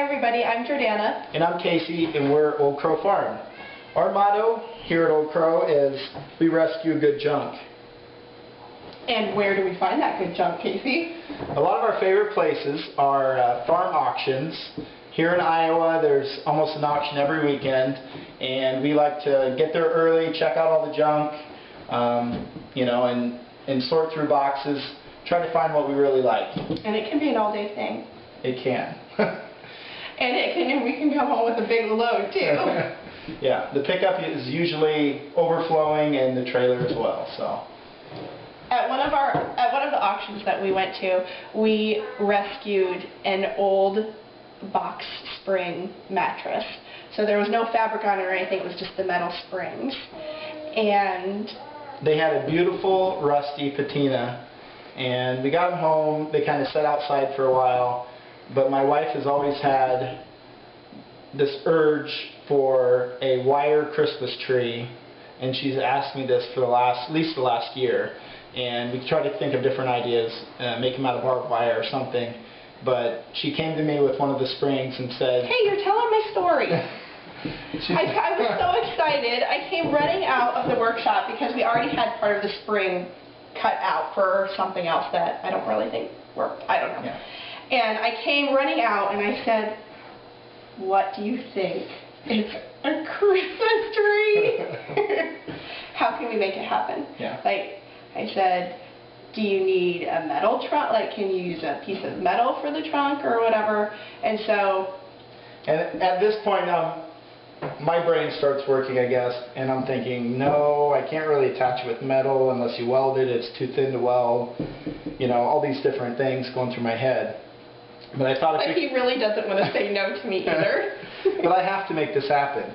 everybody, I'm Jordana. And I'm Casey, and we're Old Crow Farm. Our motto here at Old Crow is, we rescue good junk. And where do we find that good junk, Casey? A lot of our favorite places are farm auctions. Here in Iowa, there's almost an auction every weekend, and we like to get there early, check out all the junk, and sort through boxes, try to find what we really like. And it can be an all-day thing. It can. And we can come home with a big load, too. Yeah, the pickup is usually overflowing and the trailer as well. So. At one of the auctions that we went to, we rescued an old box spring mattress. So there was no fabric on it or anything, it was just the metal springs. And they had a beautiful rusty patina, and we got them home. They kind of sat outside for a while, but my wife has always had this urge for a wire Christmas tree, and she's asked me this for at least the last year. And we tried to think of different ideas, make them out of barbed wire or something. But she came to me with one of the springs and said, "Hey, you're telling my story." I was so excited. I came running out of the workshop because we already had part of the spring cut out for something else that I don't really think worked. I don't know. Yeah. And I came running out and I said, "What do you think? It's a Christmas tree." How can we make it happen? Yeah. I said, "Do you need a metal trunk? Can you use a piece of metal for the trunk or whatever?" And so... And at this point now, my brain starts working, I guess, and I'm thinking, no, I can't really attach it with metal unless you weld it. It's too thin to weld. All these different things going through my head. But I thought he really doesn't want to say no to me either. But I have to make this happen.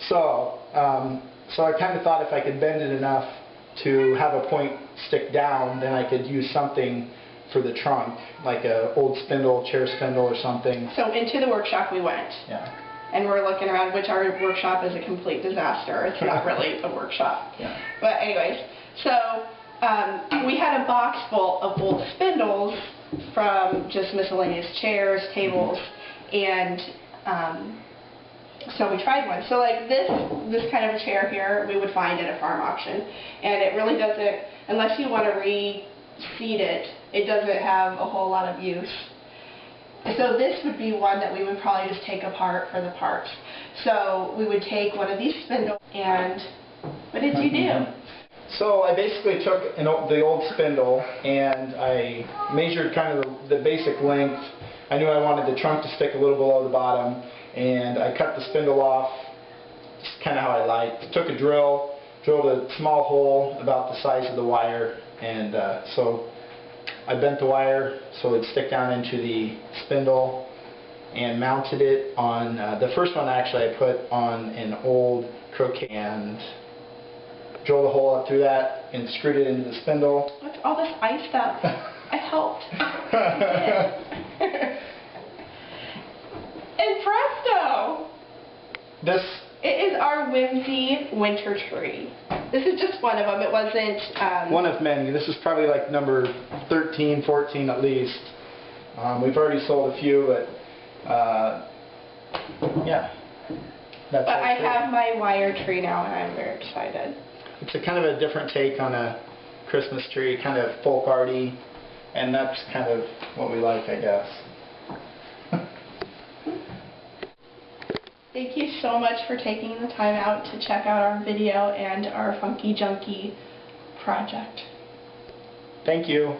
So I kind of thought if I could bend it enough to have a point stick down, then I could use something for the trunk, like an old spindle, chair spindle or something. So into the workshop we went. Yeah. And we're looking around, which our workshop is a complete disaster. It's not really a workshop. Yeah. But anyways, so we had a box full of old spindles from just miscellaneous chairs, tables, and so we tried one. So this kind of a chair here, we would find at a farm auction. And it really doesn't, unless you want to reseat it, it doesn't have a whole lot of use. So this would be one that we would probably just take apart for the parts. So we would take one of these spindles and what did you do? So I basically took the old spindle and I measured kind of the basic length. I knew I wanted the trunk to stick a little below the bottom, and I cut the spindle off just kind of how I liked. Took a drill, drilled a small hole about the size of the wire, and so I bent the wire so it would stick down into the spindle and mounted it on, the first one actually I put on an old croquet and drilled a hole up through that and screwed it into the spindle. What's all this ice stuff? I helped. And presto! It is our whimsy winter tree. This is just one of them. It wasn't... one of many. This is probably like number 13, 14 at least. We've already sold a few, but yeah. But I have my wire tree now, and I'm very excited. It's a kind of a different take on a Christmas tree, kind of folk arty, and that's kind of what we like, I guess. Thank you so much for taking the time out to check out our video and our Funky Junky project. Thank you.